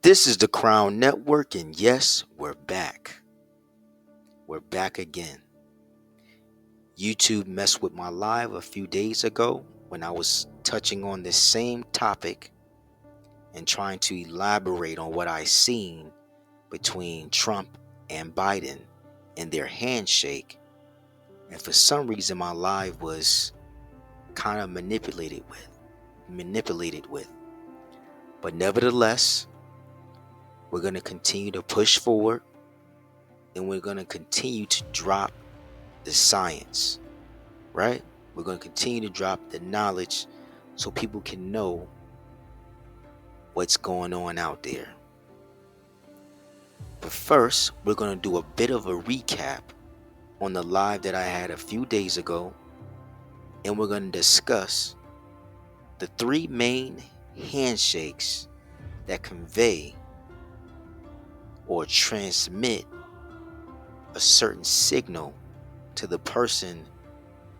This is the Crown Network, and yes, we're back. We're back again. YouTube messed with my live a few days ago when I was touching on this same topic and trying to elaborate on what I seen between Trump and Biden and their handshake. And for some reason, my live was kind of manipulated with. But nevertheless, we're going to continue to push forward, and we're going to continue to drop the science, right? We're going to continue to drop the knowledge so people can know what's going on out there. But first, we're going to do a bit of a recap on the live that I had a few days ago, and we're going to discuss the three main handshakes that convey or transmit a certain signal to the person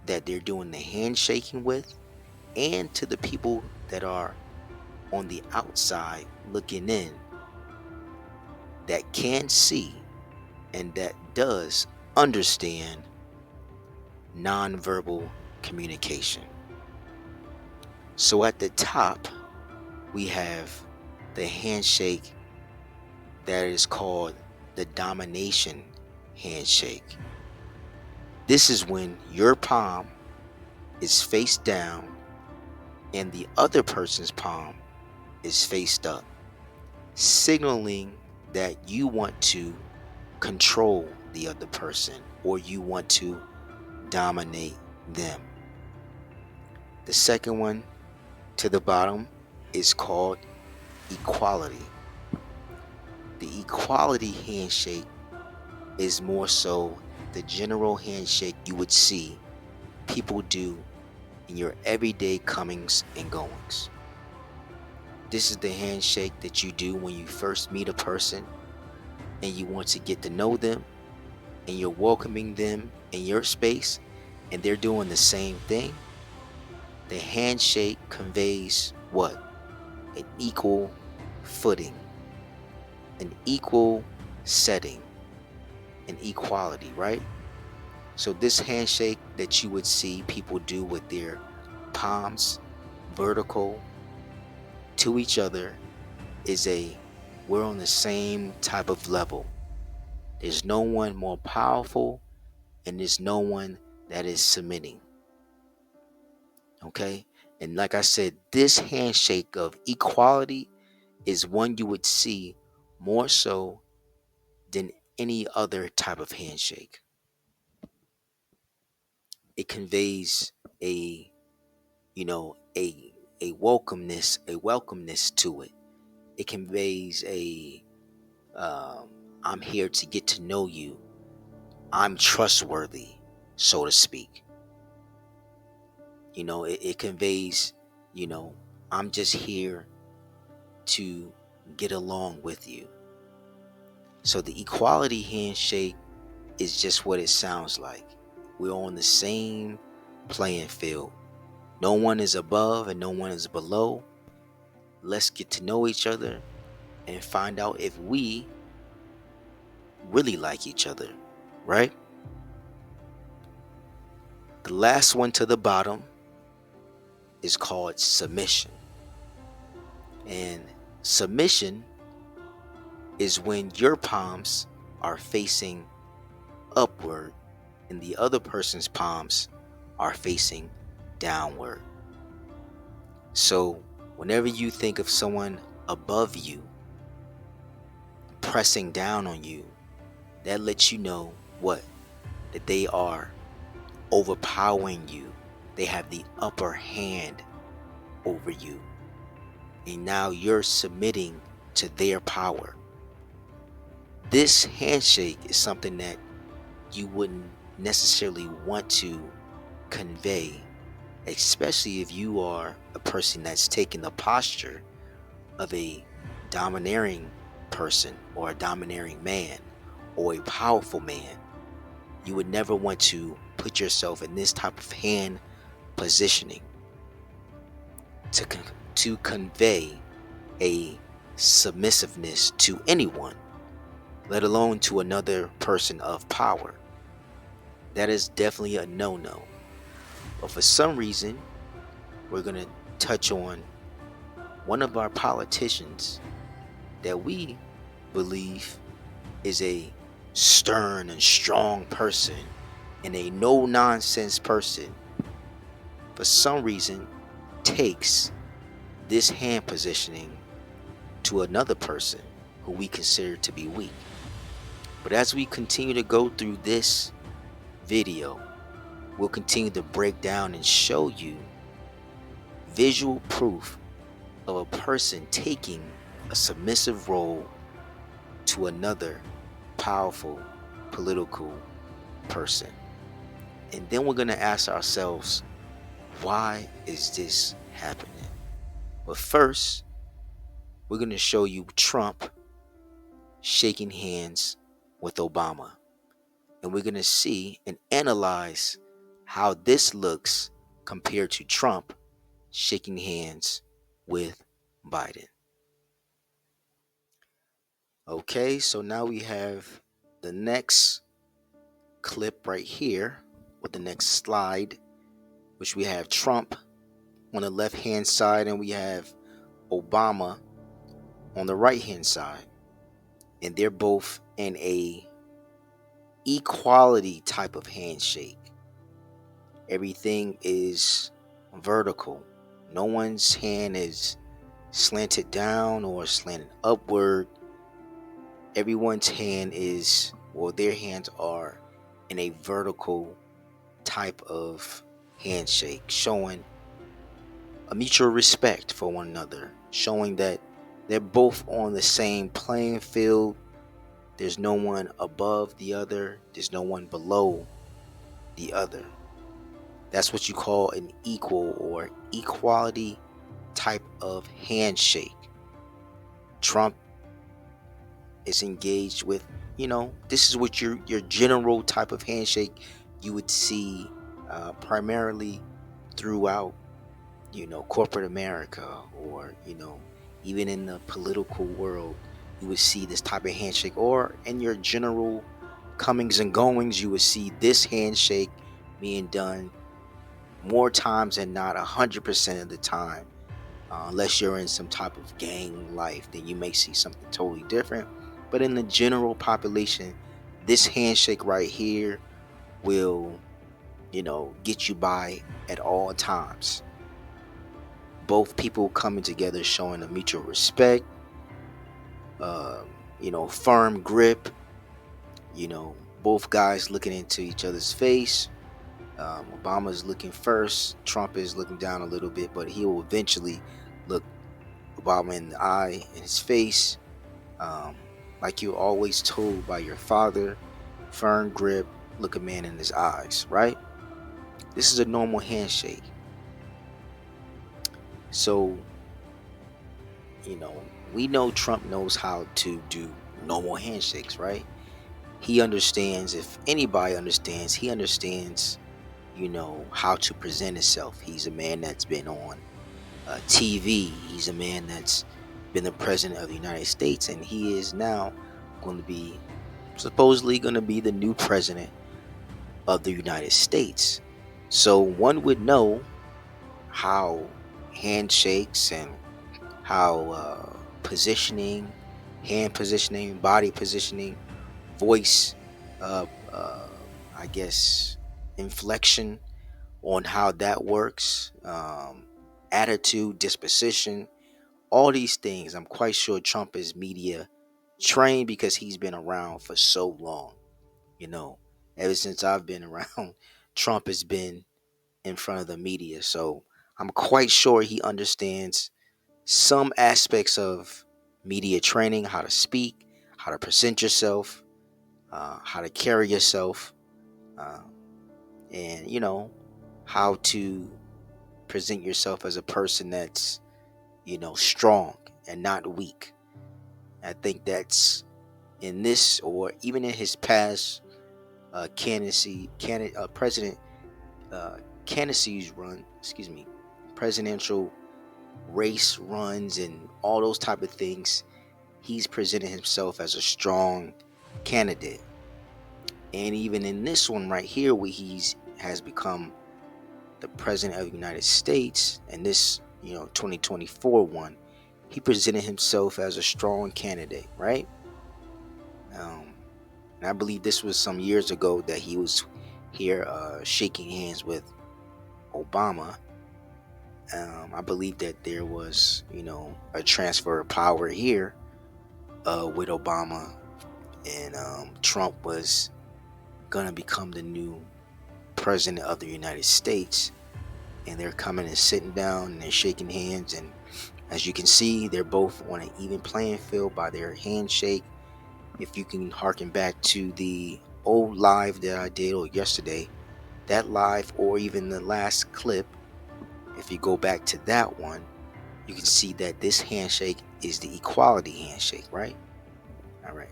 that they're doing the handshaking with, and to the people that are on the outside looking in, that can see and that does understand nonverbal communication. So at the top, we have the handshake that is called the domination handshake. This is when your palm is face down and the other person's palm is faced up, signaling that you want to control the other person or you want to dominate them. The second one to the bottom is called equality. The equality handshake is more so the general handshake you would see people do in your everyday comings and goings. This is the handshake that you do when you first meet a person and you want to get to know them, and you're welcoming them in your space and they're doing the same thing. The handshake conveys what? An equal footing, an equal setting, an equality, right? So this handshake that you would see people do with their palms vertical to each other is we're on the same type of level. There's no one more powerful and there's no one that is submitting. Okay? And like I said, this handshake of equality is one you would see more so than any other type of handshake. It conveys a you know a welcomeness to it. It conveys I'm here to get to know you, I'm trustworthy, so to speak. It conveys, I'm just here to get along with you. So the equality handshake is just what it sounds like. We're on the same playing field. No one is above and no one is below. Let's get to know each other and find out if we really like each other, right? The last one to the bottom is called submission. And submission is when your palms are facing upward and the other person's palms are facing downward. So whenever you think of someone above you pressing down on you, that lets you know what? That they are overpowering you. They have the upper hand over you. And now you're submitting to their power. This handshake is something that you wouldn't necessarily want to convey, especially if you are a person that's taking the posture of a domineering person or a domineering man or a powerful man. You would never want to put yourself in this type of hand positioning to convey a submissiveness to anyone, let alone to another person of power. That is definitely a no-no. But for some reason, we're going to touch on one of our politicians that we believe is a stern and strong person and a no nonsense person, for some reason takes this hand positioning to another person who we consider to be weak. But as we continue to go through this video, we'll continue to break down and show you visual proof of a person taking a submissive role to another powerful political person. And then we're going to ask ourselves, why is this happening? But first, we're going to show you Trump shaking hands with Obama. And we're going to see and analyze how this looks compared to Trump shaking hands with Biden. Okay, so now we have the next clip right here with the next slide, which we have Trump on the left hand side and we have Obama on the right hand side. And they're both in a equality type of handshake. Everything is vertical. No one's hand is slanted down or slanted upward. Everyone's hand is, well, their hands are in a vertical type of handshake, showing a mutual respect for one another, showing that they're both on the same playing field. There's no one above the other, there's no one below the other. That's what you call an equal or equality type of handshake. Trump is engaged with, this is what your general type of handshake you would see primarily throughout, corporate America, or, even in the political world, you would see this type of handshake, or in your general comings and goings, you would see this handshake being done more times than not, 100% of the time. Unless you're in some type of gang life, then you may see something totally different. But in the general population, this handshake right here will, get you by at all times. Both people coming together, showing a mutual respect, firm grip, both guys looking into each other's face. Obama's looking first, Trump is looking down a little bit, but he will eventually look Obama in the eye, in his face, like you're always told by your father, firm grip, look a man in his eyes, right? This is a normal handshake. So, we know Trump knows how to do normal handshakes, right? He understands, if anybody understands, he understands, how to present himself. He's a man that's been on TV. He's a man that's been the president of the United States, and he is now supposedly going to be the new president of the United States. So one would know how handshakes and how positioning, hand positioning, body positioning, voice, uh, uh, I guess, inflection, on how that works, attitude, disposition, all these things. I'm quite sure Trump is media trained because he's been around for so long. Ever since I've been around, Trump has been in front of the media. So I'm quite sure he understands some aspects of media training, how to speak, how to present yourself, how to carry yourself, uh, and, how to present yourself as a person that's, strong and not weak. I think that's in this, or even in his past president candidacies run, presidential race runs and all those type of things, he's presented himself as a strong candidate. And even in this one right here, where he's has become the president of the United States, and this 2024 one, he presented himself as a strong candidate, right? um, and I believe this was some years ago that he was here shaking hands with Obama. I believe that there was a transfer of power here with Obama, and Trump was gonna become the new president of the United States, and they're coming and sitting down and they're shaking hands, and as you can see, they're both on an even playing field by their handshake. If you can harken back to the old live that I did or yesterday, that live, or even the last clip, if you go back to that one, you can see that this handshake is the equality handshake, right? All right.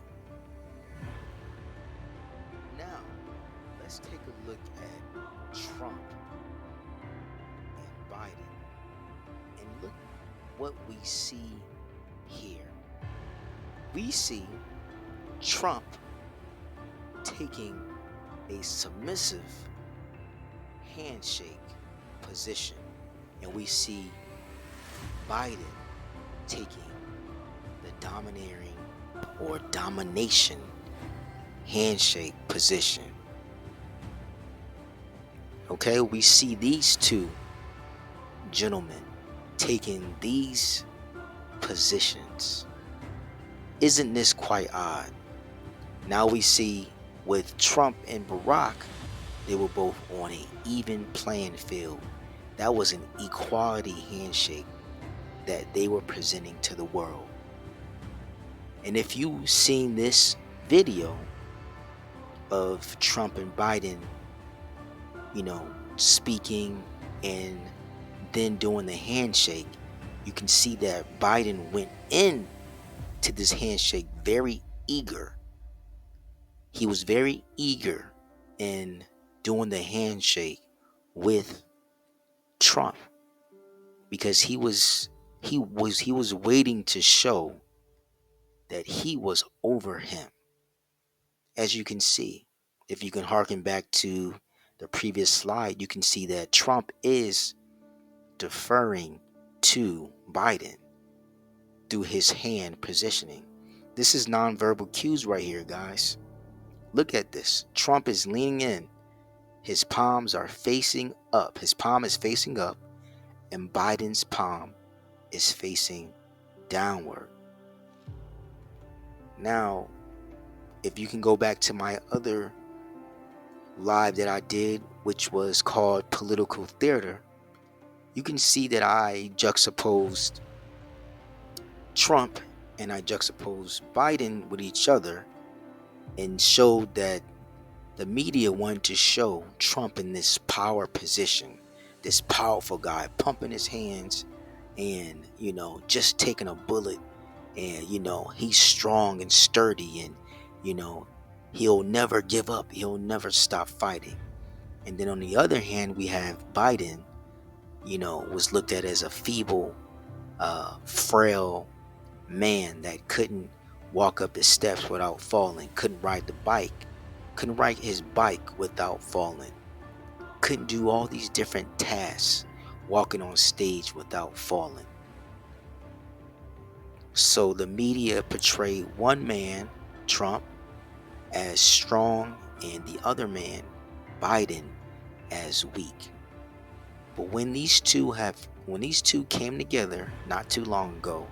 Now, let's take a look at Trump and Biden, and look what we see here. We see Trump taking a submissive handshake position, and we see Biden taking the domineering or domination handshake position. Okay, we see these two gentlemen taking these positions. Isn't this quite odd? Now we see with Trump and Barack, they were both on an even playing field. That was an equality handshake that they were presenting to the world. And if you've seen this video of Trump and Biden, speaking and then doing the handshake, you can see that Biden went in to this handshake very eager. He was very eager in doing the handshake with Trump, because he was waiting to show that he was over him. As you can see, if you can harken back to the previous slide, you can see that Trump is deferring to Biden through his hand positioning. This is nonverbal cues right here, guys. Look at this. Trump is leaning in. His palms are facing up. His palm is facing up, and Biden's palm is facing downward. Now, if you can go back to my other live that I did, which was called Political Theater, you can see that I juxtaposed Trump and I juxtaposed Biden with each other, and showed that the media wanted to show Trump in this power position, this powerful guy pumping his hands and, just taking a bullet, and, he's strong and sturdy, and, he'll never give up. He'll never stop fighting. And then on the other hand, we have Biden, was looked at as a feeble, frail man that couldn't walk up the steps without falling, couldn't ride his bike without falling, couldn't do all these different tasks walking on stage without falling. So the media portrayed one man, Trump, as strong, and the other man, Biden, as weak. But when these two came together not too long ago,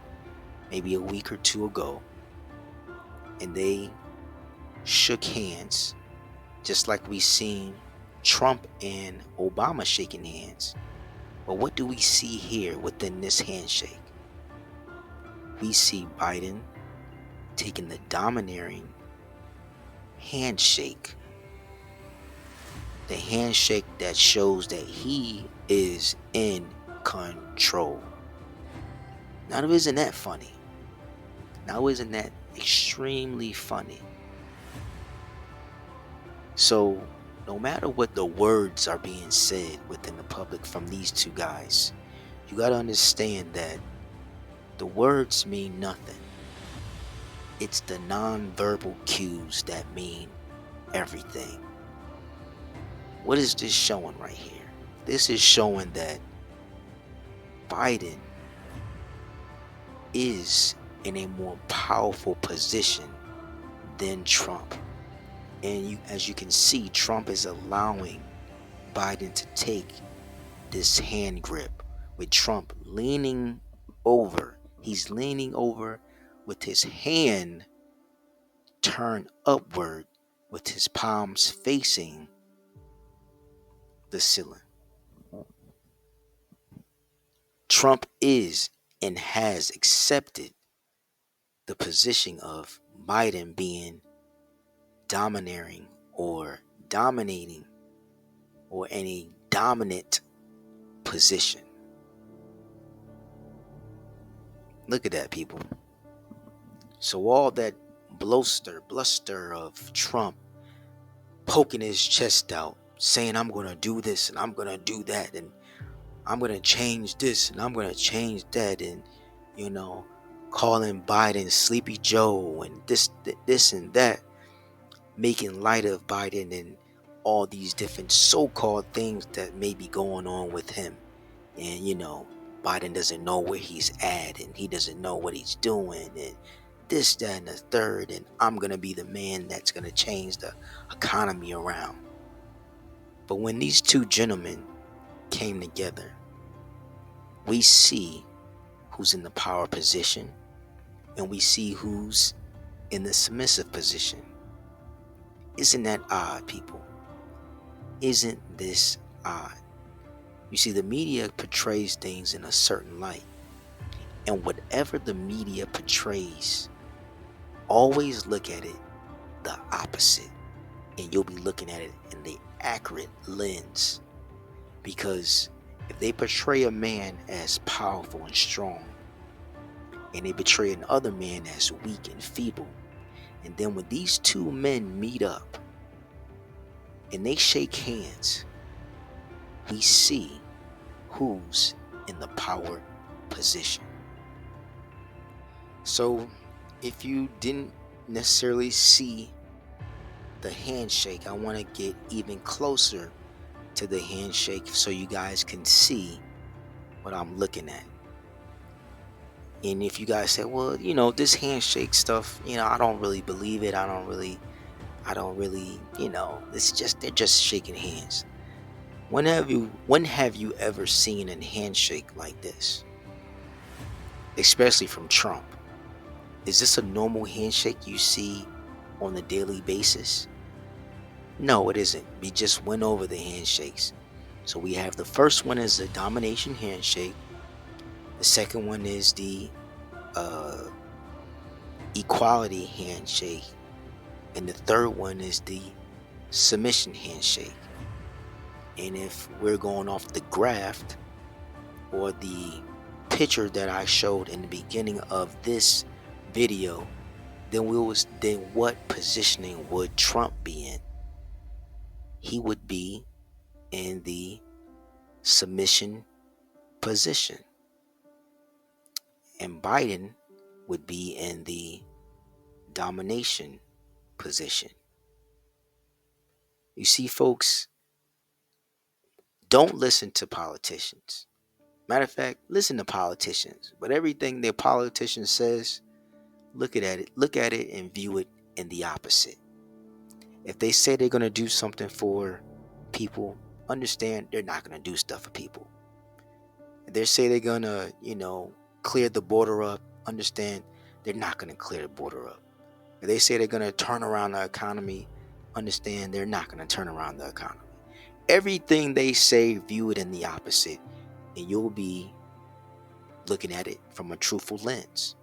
maybe a week or two ago, and they shook hands, just like we seen Trump and Obama shaking hands. But what do we see here within this handshake? We see Biden taking the domineering handshake, the handshake that shows that he is in control. Now, isn't that funny? Now, isn't that extremely funny? So, no matter what the words are being said within the public from these two guys, You got to understand that the words mean nothing. It's the nonverbal cues that mean everything. What is this showing right here? This is showing that Biden is in a more powerful position than Trump. And as you can see, Trump is allowing Biden to take this hand grip with Trump leaning over. He's leaning over with his hand turned upward with his palms facing the ceiling. Trump is and has accepted the position of Biden being domineering or dominating or in a dominant position. Look at that, people. So all that bluster of Trump poking his chest out, saying I'm going to do this and I'm going to do that and I'm going to change this and I'm going to change that, and calling Biden Sleepy Joe and this and that, making light of Biden and all these different so-called things that may be going on with him. And Biden doesn't know where he's at and he doesn't know what he's doing and this, that, and the third, and I'm gonna be the man that's gonna change the economy around. But when these two gentlemen came together, we see who's in the power position and we see who's in the submissive position. Isn't that odd, people? Isn't this odd? You see, the media portrays things in a certain light, and whatever the media portrays, always look at it the opposite, and you'll be looking at it in the accurate lens. Because if they portray a man as powerful and strong, and they portray another man as weak and feeble, and then when these two men meet up and they shake hands, we see who's in the power position. So if you didn't necessarily see the handshake, I want to get even closer to the handshake so you guys can see what I'm looking at. And if you guys say, well, this handshake stuff, I don't really believe it. I don't really, they're just shaking hands. When have you ever seen a handshake like this? Especially from Trump. Is this a normal handshake you see on a daily basis? No, it isn't. We just went over the handshakes. So we have the first one is the domination handshake. The second one is the equality handshake. And the third one is the submission handshake. And if we're going off the graph or the picture that I showed in the beginning of this video, then what positioning would Trump be in? He would be in the submission position, and Biden would be in the domination position. You see, folks, don't listen to politicians. Matter of fact, listen to politicians, but everything their politician says, look at it and view it in the opposite. If they say they're going to do something for people, understand they're not going to do stuff for people. If they say they're going to, clear the border up, understand they're not going to clear the border up. If they say they're going to turn around the economy, understand they're not going to turn around the economy. Everything they say, view it in the opposite, and you'll be looking at it from a truthful lens.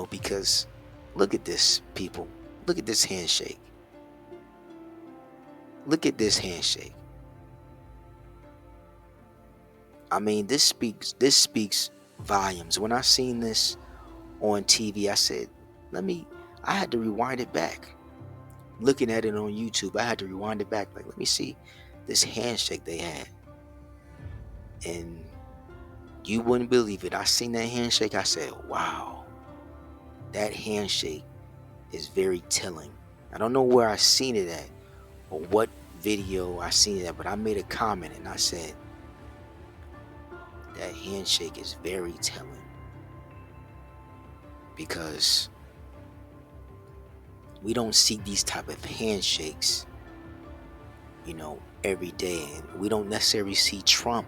Because look at this, people. Look at this handshake. Look at this handshake. I mean, this speaks volumes. When I seen this on TV, I said, I had to rewind it back. Looking at it on YouTube, I had to rewind it back. Like, let me see this handshake they had. And You wouldn't believe it. I seen that handshake. I said, wow, that handshake is very telling. I don't know where I seen it at or what video I seen it at, but I made a comment and I said, that handshake is very telling because we don't see these type of handshakes, every day. And we don't necessarily see Trump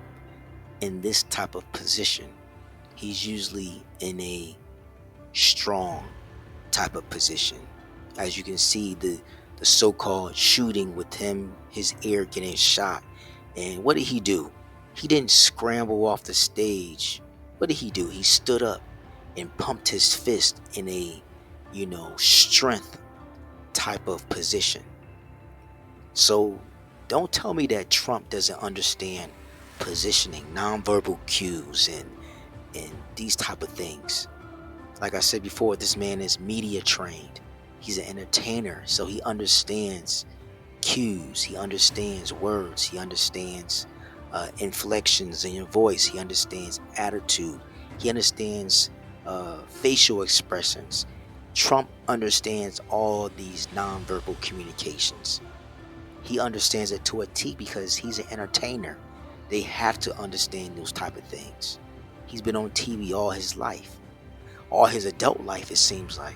in this type of position. He's usually in a strong type of position. As you can see, the so-called shooting with him, his ear getting shot. And what did he do? He didn't scramble off the stage. What did he do? He stood up and pumped his fist in a, strength type of position. So don't tell me that Trump doesn't understand positioning, nonverbal cues, and these type of things. Like I said before, this man is media trained. He's an entertainer, so he understands cues. He understands words. He understands inflections in your voice. He understands attitude. He understands facial expressions. Trump understands all these nonverbal communications. He understands it to a T because he's an entertainer. They have to understand those type of things. He's been on TV all his life, all his adult life, it seems like.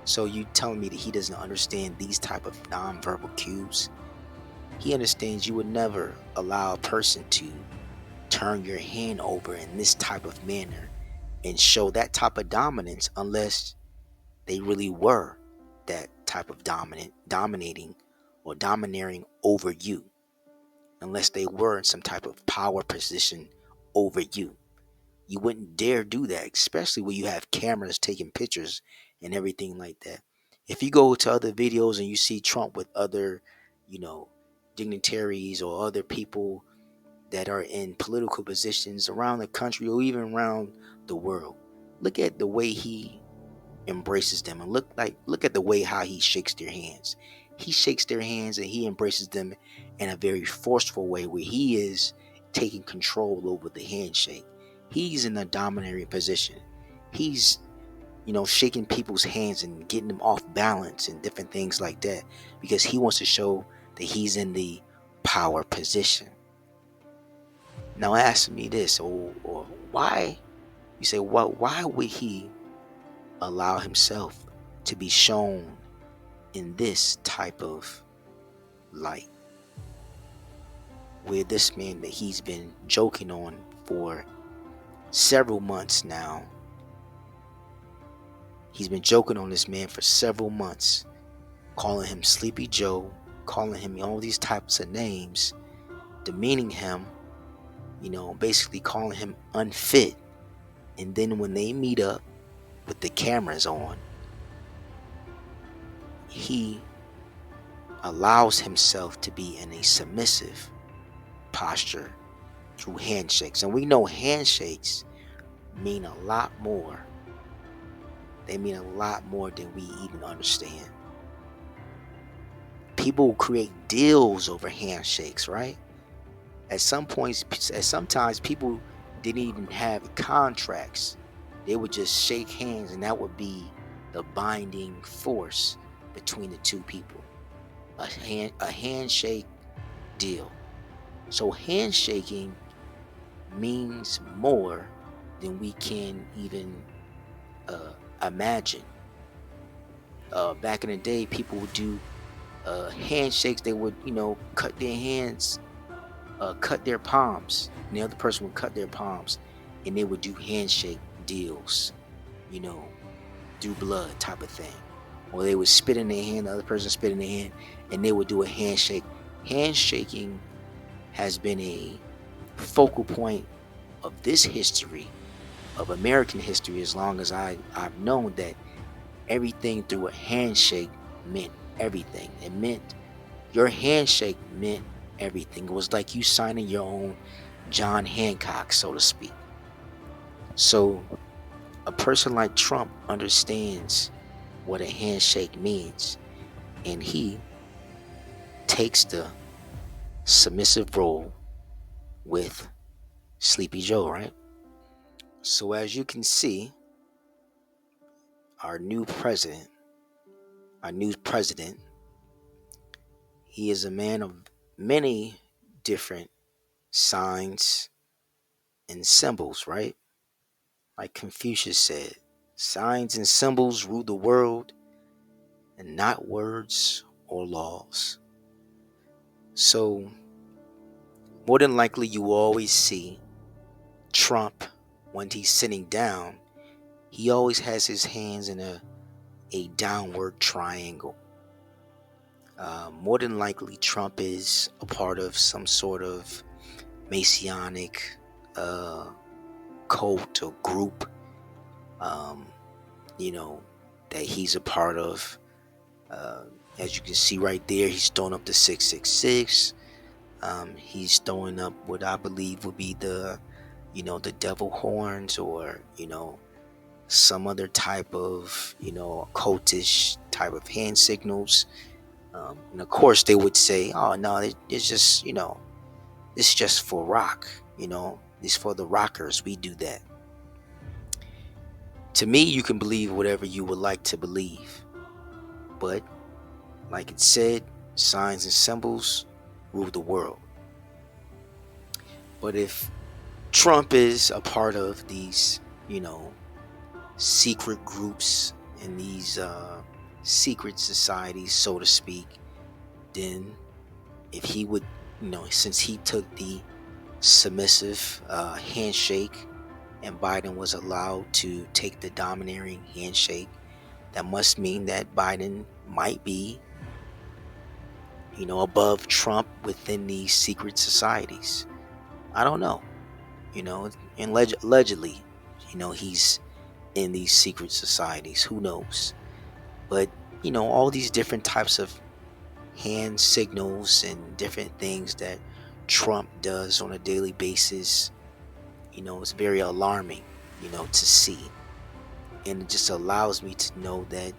So you telling me that he doesn't understand these type of nonverbal cues? He understands you would never allow a person to turn your hand over in this type of manner and show that type of dominance unless they really were that type of dominating or domineering over you, unless they were in some type of power position over you. You wouldn't dare do that, especially when you have cameras taking pictures and everything like that. If you go to other videos and you see Trump with other, you know, dignitaries or other people that are in political positions around the country or even around the world, look at the way he embraces them and look at the way how he shakes their hands. He shakes their hands and he embraces them in a very forceful way where he is taking control over the handshake. He's in a dominating position. He's, shaking people's hands and getting them off balance and different things like that because he wants to show that he's in the power position. Now ask me this, or why, you say, why would he allow himself to be shown in this type of light, where this man that he's been joking on for several months now, he's been joking on this man for several months, calling him Sleepy Joe, calling him all these types of names, demeaning him, basically calling him unfit. And then when they meet up with the cameras on, he allows himself to be in a submissive posture through handshakes. And we know handshakes mean a lot more. They mean a lot more than we even understand. People create deals over handshakes, right? Sometimes people didn't even have contracts. They would just shake hands and that would be the binding force between the two people. A handshake deal. So handshaking means more than we can even imagine. Back in the day, people would do handshakes. They would, cut their hands, cut their palms, and the other person would cut their palms, and they would do handshake deals, do blood type of thing. Or they would spit in their hand, the other person spit in their hand, and they would do a handshake. Handshaking has been a focal point of this history, of American history, as long as I've known that everything through a handshake meant everything. It meant your handshake meant everything. It was like you signing your own John Hancock, so to speak. So a person like Trump understands what a handshake means, and he takes the submissive role with Sleepy Joe, right? So as you can see, our new president, our new president, he is a man of many different signs and symbols, right? Like Confucius said, signs and symbols rule the world and not words or laws. So, more than likely, you will always see Trump when he's sitting down, he always has his hands in a downward triangle. More than likely, Trump is a part of some sort of Masonic uh, cult or group, um, you know, that he's a part of. Uh, as you can see right there, he's throwing up the 666. He's throwing up what I believe would be the devil horns, or some other type of cultish type of hand signals. And of course, they would say, "Oh no, it's just it's just for rock. It's for the rockers. We do that." To me, you can believe whatever you would like to believe, but like it said, signs and symbols rule the world. But if Trump is a part of these, secret groups and these secret societies, so to speak, then if he would, since he took the submissive handshake and Biden was allowed to take the domineering handshake, that must mean that Biden might be, above Trump within these secret societies. I don't know, and allegedly, he's in these secret societies. Who knows? But, all these different types of hand signals and different things that Trump does on a daily basis, it's very alarming, to see. And it just allows me to know that,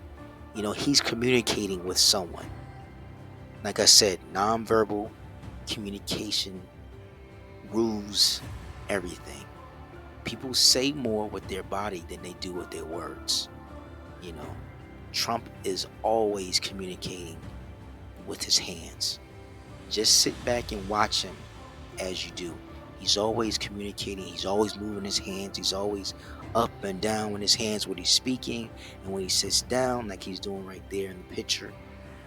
he's communicating with someone. Like I said, nonverbal communication rules everything. People say more with their body than they do with their words. You know, Trump is always communicating with his hands. Just sit back and watch him as you do. He's always communicating. He's always moving his hands. He's always up and down with his hands when he's speaking. And when he sits down, like he's doing right there in the picture,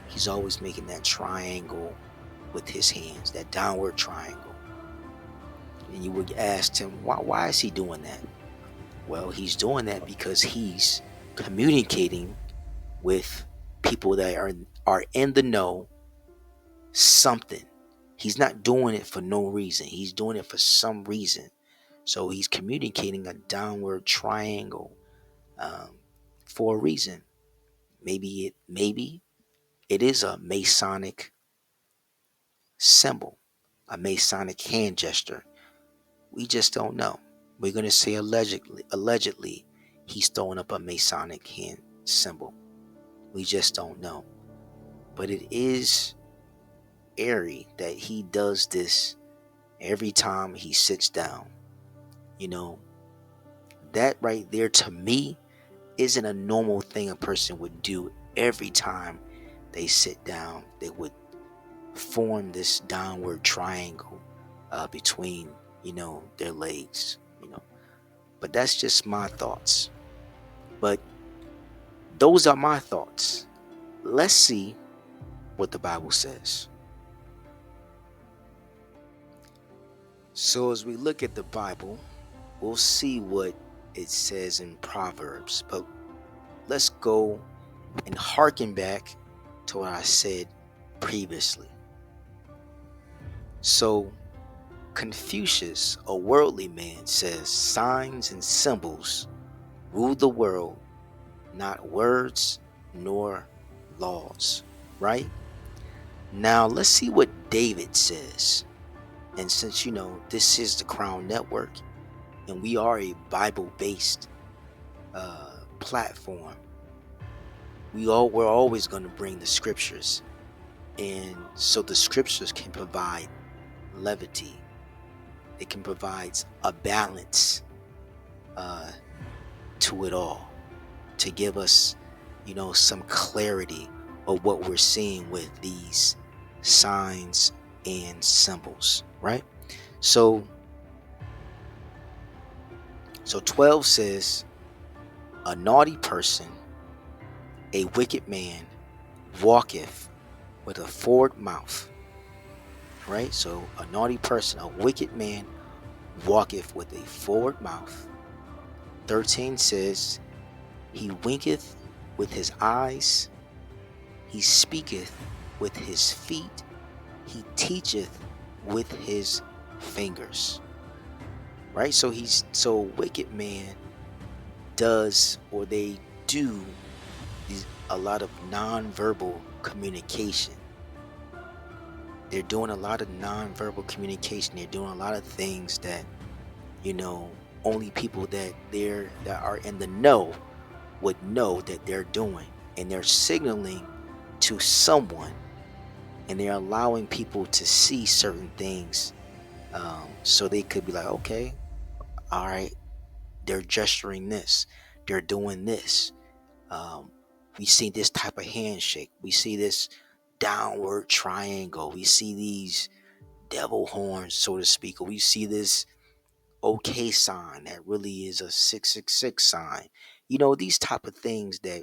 he's always making that triangle with his hands, that downward triangle. And you would ask him, why is he doing that? Well, he's doing that because he's communicating with people that are in the know something. He's not doing it for no reason. He's doing it for some reason. So he's communicating a downward triangle for a reason. Maybe it is a Masonic symbol, a Masonic hand gesture. We just don't know. We're gonna say allegedly he's throwing up a Masonic hand symbol. We just don't know. But it is eerie that he does this every time he sits down. You know, that right there to me isn't a normal thing a person would do every time they sit down. They would form this downward triangle between, their legs. But that's just my thoughts. But those are my thoughts. Let's see what the Bible says. So as we look at the Bible, we'll see what it says in Proverbs. But let's go and hearken back to what I said previously. So Confucius, a worldly man, says signs and symbols rule the world, not words nor laws. Right? Now let's see what David says. And since this is the Crown Network and we are a Bible-based platform, we're always going to bring the scriptures, and so the scriptures can provide levity. It can provide a balance uh, to it all, to give us, some clarity of what we're seeing with these signs and symbols, right? So, 12 says, a naughty person, a wicked man, walketh with a forward mouth, right? So, a naughty person, a wicked man, walketh with a forward mouth. 13 says, he winketh with his eyes, he speaketh with his feet, he teacheth with his fingers. Right? So wicked man does, or they do, a lot of nonverbal communication. They're doing a lot of nonverbal communication. They're doing a lot of things that, you know, only people that are in the know would know that they're doing. And they're signaling to someone, and they're allowing people to see certain things, so they could be like, okay, all right, they're gesturing this, they're doing this. um, we see this type of handshake, we see this downward triangle, we see these devil horns, so to speak, or we see this okay sign that really is a 666 sign. These type of things that,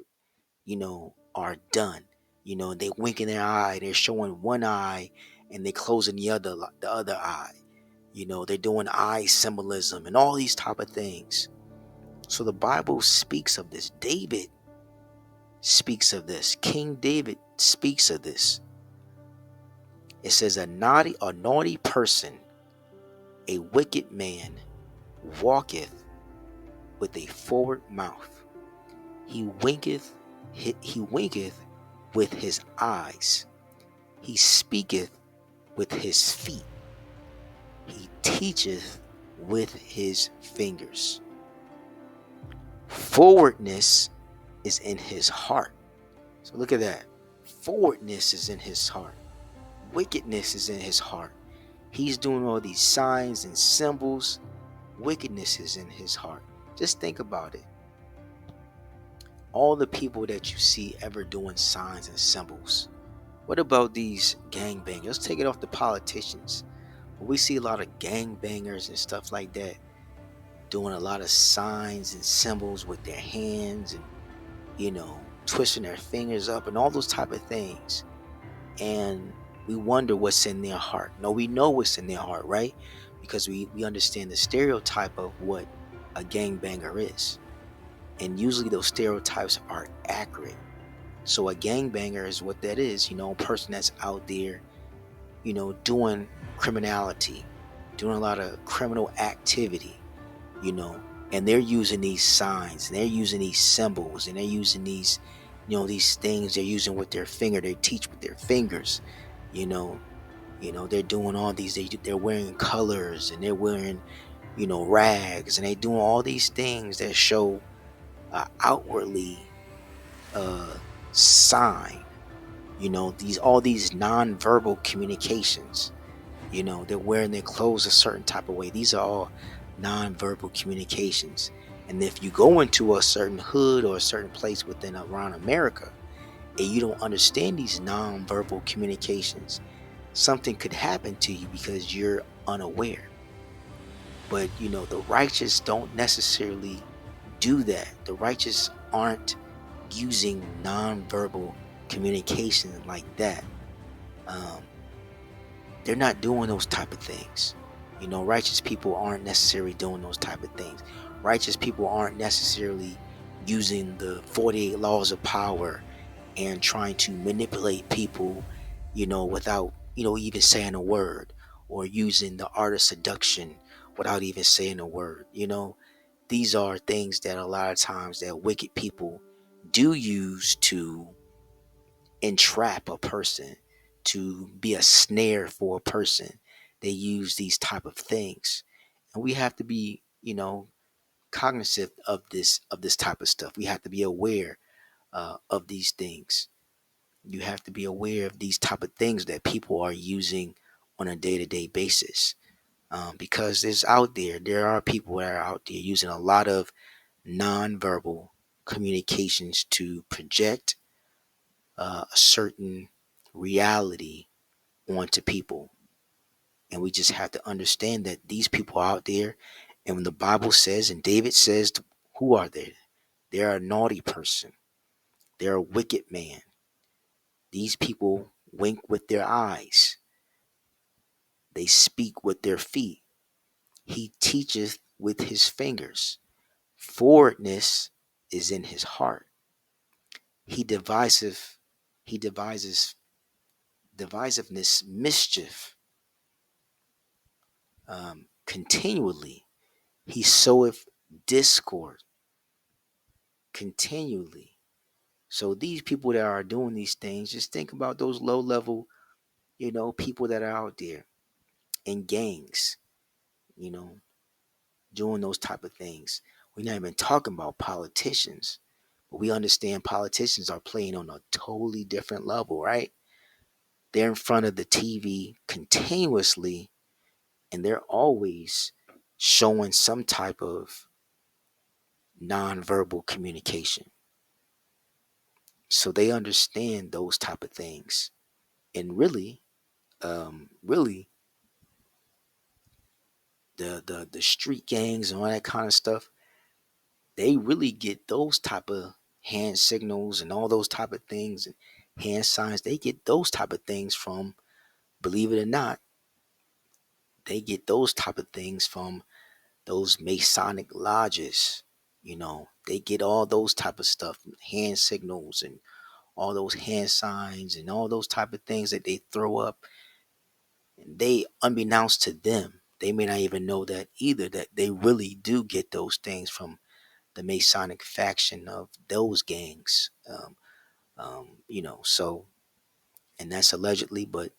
are done. They wink in their eye, they're showing one eye, and they closing the other eye. They're doing eye symbolism and all these type of things. So the Bible speaks of this. David speaks of this. King David speaks of this. It says, a naughty person, a wicked man, walketh with a forward mouth. He winketh with his eyes. He speaketh with his feet. He teacheth with his fingers. Forwardness is in his heart. So look at that. Forwardness is in his heart. Wickedness is in his heart. He's doing all these signs and symbols. Wickedness is in his heart. Just think about it. All the people that you see ever doing signs and symbols. What about these gangbangers? Let's take it off the politicians. We see a lot of gangbangers and stuff like that doing a lot of signs and symbols with their hands, and twisting their fingers up and all those type of things. And we wonder what's in their heart. No, we know what's in their heart, right? Because we understand the stereotype of what a gangbanger is. And usually those stereotypes are accurate. So a gangbanger is what that is, a person that's out there, doing criminality, doing a lot of criminal activity, you know, and they're using these signs, and they're using these symbols, and they're using these, these things they're using with their finger. They teach with their fingers, you know, they're doing all these. They're wearing colors, and they're wearing, rags, and they're doing all these things that show outwardly sign. These all these nonverbal communications. They're wearing their clothes a certain type of way. These are all nonverbal communications. And if you go into a certain hood or a certain place within around America, and you don't understand these nonverbal communications, something could happen to you because you're unaware. But the righteous don't necessarily do that. The righteous aren't using nonverbal communication like that. Um, they're not doing those type of things. Righteous people aren't necessarily doing those type of things. Righteous people aren't necessarily using the 48 laws of power and trying to manipulate people, without, even saying a word, or using the art of seduction without even saying a word. These are things that a lot of times that wicked people do use to entrap a person, to be a snare for a person. They use these type of things, and we have to be, cognizant of this type of stuff. We have to be aware of these things. You have to be aware of these type of things that people are using on a day-to-day basis. because there are people that are out there using a lot of nonverbal communications to project a certain reality onto people. And we just have to understand that these people are out there. And when the Bible says, and David says, who are they? They're a naughty person. They're a wicked man. These people wink with their eyes. They speak with their feet. He teacheth with his fingers. Forwardness is in his heart. He deviseth, he devises divisiveness, mischief, continually. He soweth discord continually. So these people that are doing these things, just think about those low level, people that are out there in gangs, you know, doing those type of things. We're not even talking about politicians, but we understand politicians are playing on a totally different level, right? They're in front of the TV continuously, and they're always showing some type of nonverbal communication. So they understand those type of things. And really, the street gangs and all that kind of stuff, they really get those type of hand signals and all those type of things and hand signs. They get those type of things from, believe it or not, they get those type of things from those Masonic lodges. They get all those type of stuff, hand signals and all those hand signs and all those type of things that they throw up. And they, unbeknownst to them, they may not even know that either, that they really do get those things from the Masonic faction of those gangs. So, and that's allegedly, but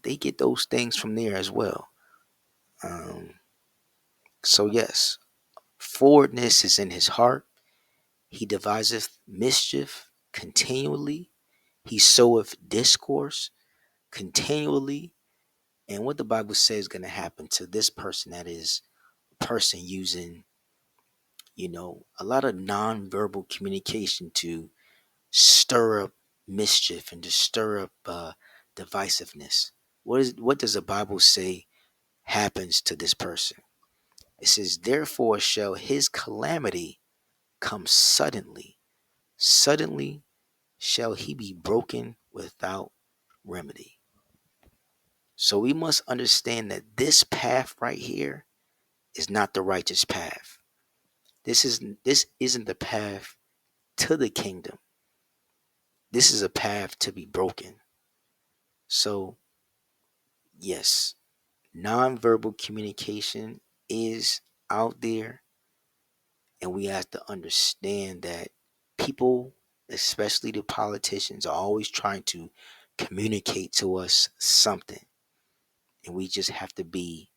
they get those things from there as well. Um, so yes, forwardness is in his heart. He deviseth mischief continually. He soweth discourse continually. And what the Bible says is going to happen to this person, that is a person using, a lot of nonverbal communication to stir up mischief and to stir up divisiveness. What does the Bible say happens to this person? It says, therefore shall his calamity come suddenly. Suddenly shall he be broken without remedy. So we must understand that this path right here is not the righteous path. This isn't the path to the kingdom. This is a path to be broken. So yes, nonverbal communication is out there, and we have to understand that people, especially the politicians, are always trying to communicate to us something, and we just have to be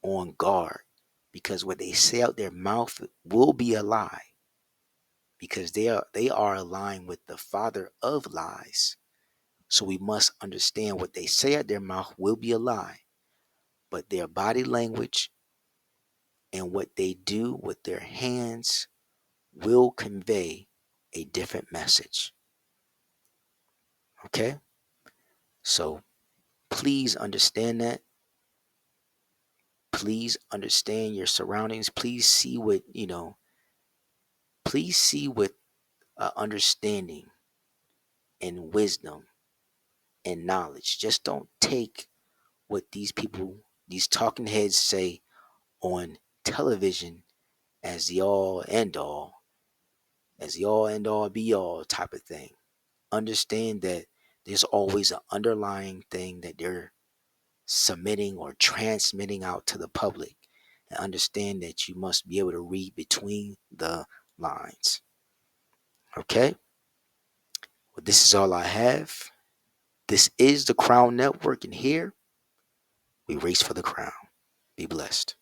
on guard, because what they say out their mouth will be a lie, because they are aligned with the father of lies. So we must understand what they say out their mouth will be a lie, but their body language and what they do with their hands will convey a different message. Okay? So please understand that. Please understand your surroundings. Please see with understanding and wisdom and knowledge. Just don't take what these talking heads say on television as the all end all be all type of thing. Understand that there's always an underlying thing that they're submitting or transmitting out to the public. And understand that you must be able to read between the lines. Okay? Well, this is all I have. This is the Crown Network, and here we race for the crown. Be blessed.